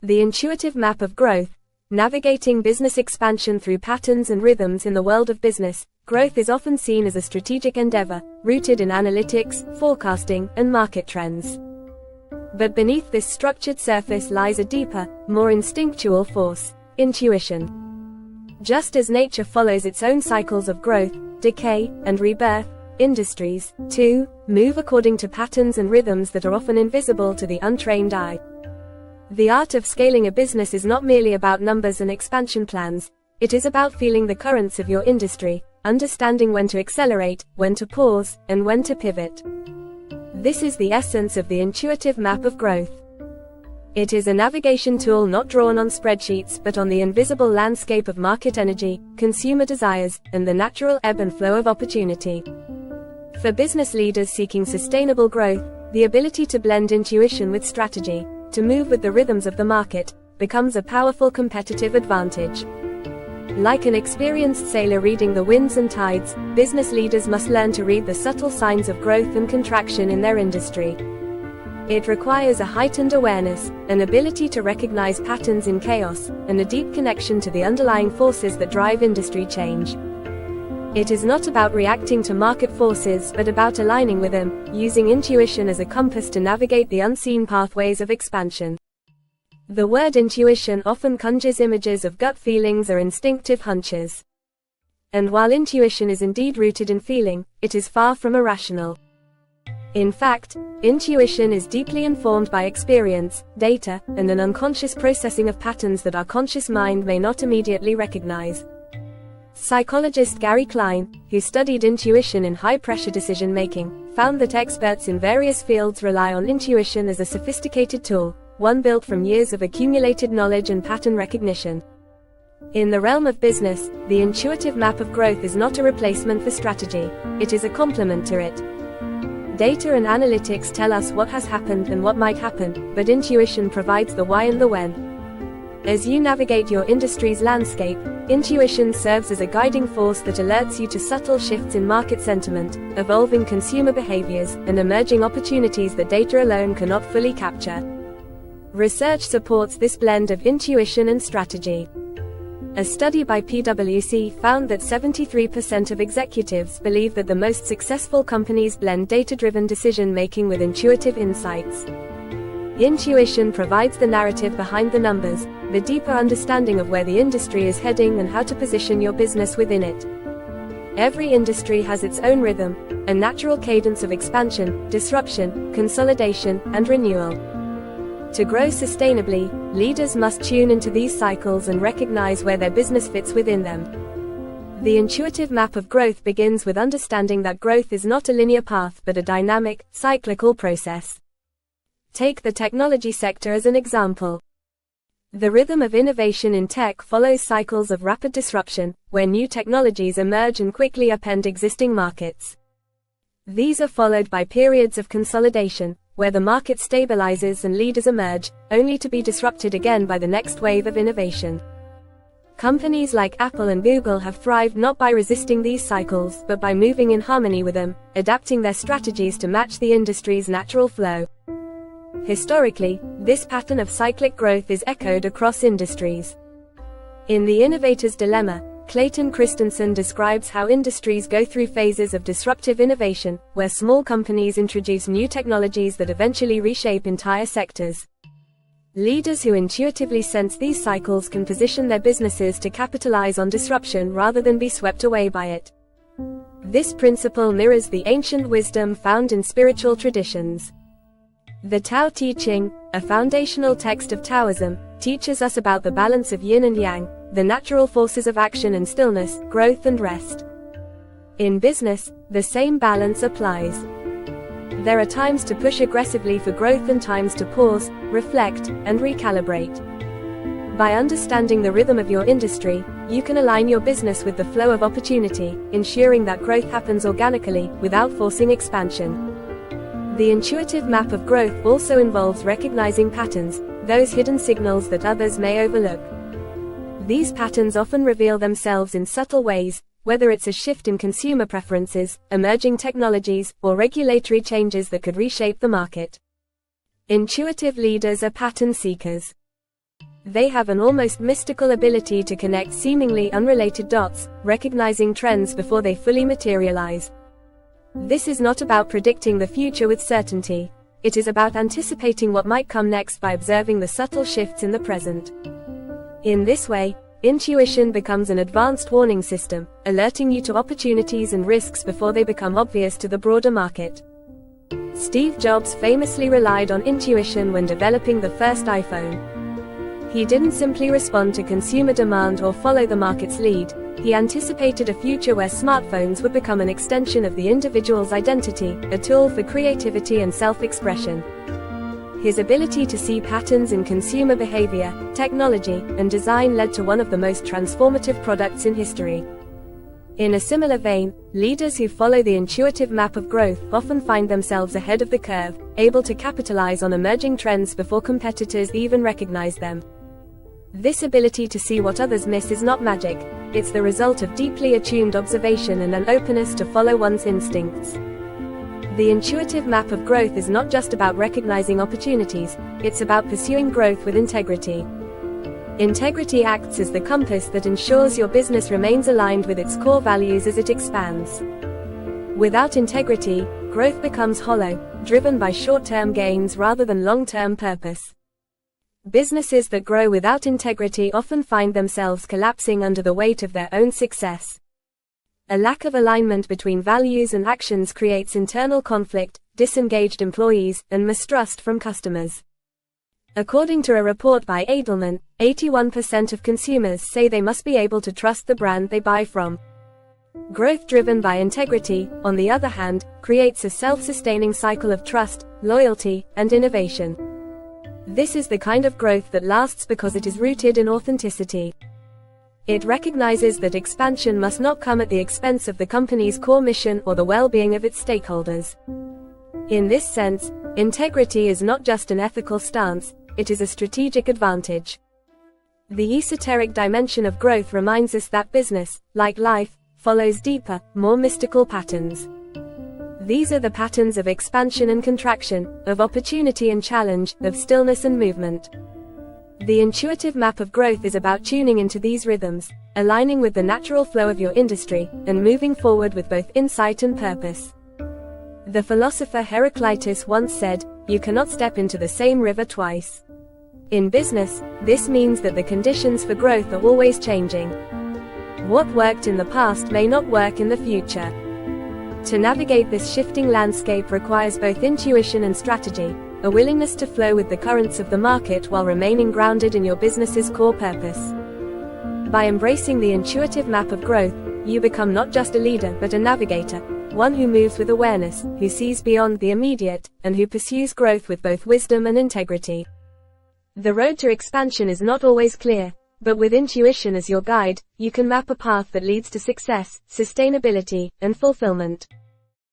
The intuitive map of growth. Navigating business expansion through patterns and rhythms in the world of business, growth is often seen as a strategic endeavor, rooted in analytics, forecasting, and market trends. But beneath this structured surface lies a deeper, more instinctual force: intuition. Just as nature follows its own cycles of growth, decay, and rebirth, industries, too, move according to patterns and rhythms that are often invisible to the untrained eye. The art of scaling a business is not merely about numbers and expansion plans, it is about feeling the currents of your industry, understanding when to accelerate, when to pause, and when to pivot. This is the essence of the intuitive map of growth. It is a navigation tool not drawn on spreadsheets but on the invisible landscape of market energy, consumer desires, and the natural ebb and flow of opportunity. For business leaders seeking sustainable growth, the ability to blend intuition with strategy, to move with the rhythms of the market, becomes a powerful competitive advantage. Like an experienced sailor reading the winds and tides, business leaders must learn to read the subtle signs of growth and contraction in their industry. It requires a heightened awareness, an ability to recognize patterns in chaos, and a deep connection to the underlying forces that drive industry change. It is not about reacting to market forces but about aligning with them, using intuition as a compass to navigate the unseen pathways of expansion. The word intuition often conjures images of gut feelings or instinctive hunches. And while intuition is indeed rooted in feeling, it is far from irrational. In fact, intuition is deeply informed by experience, data, and an unconscious processing of patterns that our conscious mind may not immediately recognize. Psychologist Gary Klein, who studied intuition in high-pressure decision-making, found that experts in various fields rely on intuition as a sophisticated tool, one built from years of accumulated knowledge and pattern recognition. In the realm of business, the intuitive map of growth is not a replacement for strategy, it is a complement to it. Data and analytics tell us what has happened and what might happen, but intuition provides the why and the when. As you navigate your industry's landscape, intuition serves as a guiding force that alerts you to subtle shifts in market sentiment, evolving consumer behaviors, and emerging opportunities that data alone cannot fully capture. Research supports this blend of intuition and strategy. A study by PwC found that 73% of executives believe that the most successful companies blend data-driven decision-making with intuitive insights. Intuition provides the narrative behind the numbers, the deeper understanding of where the industry is heading and how to position your business within it. Every industry has its own rhythm, a natural cadence of expansion, disruption, consolidation, and renewal. To grow sustainably, leaders must tune into these cycles and recognize where their business fits within them. The intuitive map of growth begins with understanding that growth is not a linear path but a dynamic, cyclical process. Take the technology sector as an example. The rhythm of innovation in tech follows cycles of rapid disruption, where new technologies emerge and quickly upend existing markets. These are followed by periods of consolidation, where the market stabilizes and leaders emerge, only to be disrupted again by the next wave of innovation. Companies like Apple and Google have thrived not by resisting these cycles but by moving in harmony with them, adapting their strategies to match the industry's natural flow. Historically, this pattern of cyclic growth is echoed across industries. In The Innovator's Dilemma, Clayton Christensen describes how industries go through phases of disruptive innovation, where small companies introduce new technologies that eventually reshape entire sectors. Leaders who intuitively sense these cycles can position their businesses to capitalize on disruption rather than be swept away by it. This principle mirrors the ancient wisdom found in spiritual traditions. The Tao Te Ching, a foundational text of Taoism, teaches us about the balance of yin and yang, the natural forces of action and stillness, growth and rest. In business, the same balance applies. There are times to push aggressively for growth and times to pause, reflect, and recalibrate. By understanding the rhythm of your industry, you can align your business with the flow of opportunity, ensuring that growth happens organically, without forcing expansion. The intuitive map of growth also involves recognizing patterns, those hidden signals that others may overlook. These patterns often reveal themselves in subtle ways, whether it's a shift in consumer preferences, emerging technologies, or regulatory changes that could reshape the market. Intuitive leaders are pattern seekers. They have an almost mystical ability to connect seemingly unrelated dots, recognizing trends before they fully materialize. This is not about predicting the future with certainty. It is about anticipating what might come next by observing the subtle shifts in the present. In this way, intuition becomes an advanced warning system, alerting you to opportunities and risks before they become obvious to the broader market. Steve Jobs famously relied on intuition when developing the first iPhone. He didn't simply respond to consumer demand or follow the market's lead. He anticipated a future where smartphones would become an extension of the individual's identity, a tool for creativity and self-expression. His ability to see patterns in consumer behavior, technology, and design led to one of the most transformative products in history. In a similar vein, leaders who follow the intuitive map of growth often find themselves ahead of the curve, able to capitalize on emerging trends before competitors even recognize them. This ability to see what others miss is not magic, it's the result of deeply attuned observation and an openness to follow one's instincts. The intuitive map of growth is not just about recognizing opportunities, it's about pursuing growth with integrity. Integrity acts as the compass that ensures your business remains aligned with its core values as it expands. Without integrity, growth becomes hollow, driven by short-term gains rather than long-term purpose. Businesses that grow without integrity often find themselves collapsing under the weight of their own success. A lack of alignment between values and actions creates internal conflict, disengaged employees, and mistrust from customers. According to a report by Edelman, 81% of consumers say they must be able to trust the brand they buy from. Growth driven by integrity, on the other hand, creates a self-sustaining cycle of trust, loyalty, and innovation. This is the kind of growth that lasts because it is rooted in authenticity. It recognizes that expansion must not come at the expense of the company's core mission or the well-being of its stakeholders. In this sense, integrity is not just an ethical stance, it is a strategic advantage. The esoteric dimension of growth reminds us that business, like life, follows deeper, more mystical patterns. These are the patterns of expansion and contraction, of opportunity and challenge, of stillness and movement. The intuitive map of growth is about tuning into these rhythms, aligning with the natural flow of your industry, and moving forward with both insight and purpose. The philosopher Heraclitus once said, "You cannot step into the same river twice." In business, this means that the conditions for growth are always changing. What worked in the past may not work in the future. To navigate this shifting landscape requires both intuition and strategy, a willingness to flow with the currents of the market while remaining grounded in your business's core purpose. By embracing the intuitive map of growth, you become not just a leader but a navigator, one who moves with awareness, who sees beyond the immediate, and who pursues growth with both wisdom and integrity. The road to expansion is not always clear, but with intuition as your guide, you can map a path that leads to success, sustainability, and fulfillment.